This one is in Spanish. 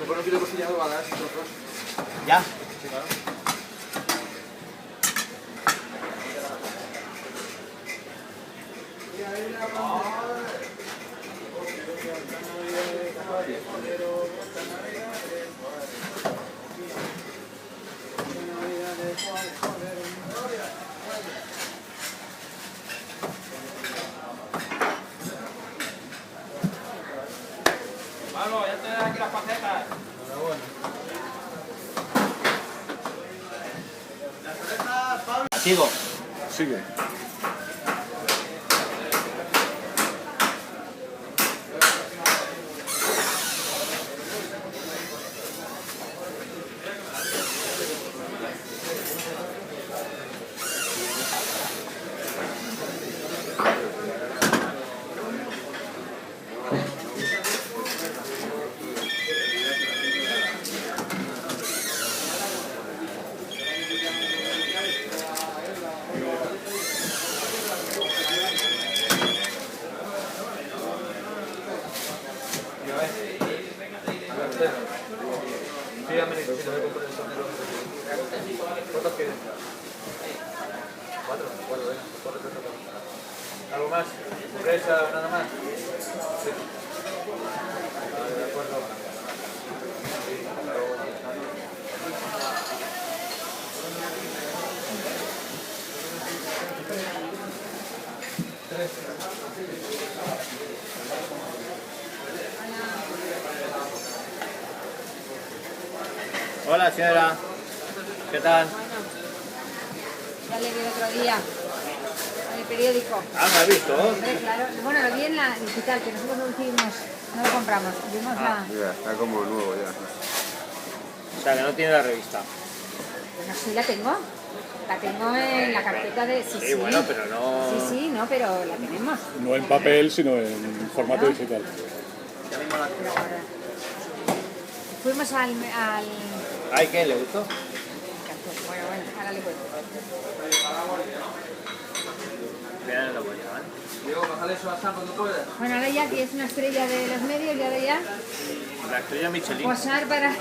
mejor no quiero cosillas adobadas y trozos. ¿Ya? Sí, claro. Pablo, ya te dan aquí las pacetas. Sigo. Sigue. Síganme, si no me compro el sonero. ¿Cuántos quieres? Cuatro, venga, cuatro. ¿Algo más? ¿Presa o nada más? Sí. Vale, de acuerdo. Hola, señora. ¿Qué tal? Bueno, ya le vi el otro día en el periódico. Ah, ¿me has visto? Hombre, claro. Bueno, lo vi en la digital, que nosotros no decidimos, no lo compramos. Vimos la... Ya, está como nuevo ya. O sea, que no tiene la revista. Bueno, sí la tengo. La tengo en la carpeta de... Sí, Sí, bueno, pero no... Sí, no, pero la tenemos. No en papel, sino en formato digital. Fuimos al... Ay, ¿qué? ¿Le gustó? Bueno, ahora le cuento. Mira, no lo voy a llevar. Diego, bájale eso a Sam cuando puedas. Bueno, ahora ya que es una estrella de los medios, y ahora ya La estrella Michelin. posar para...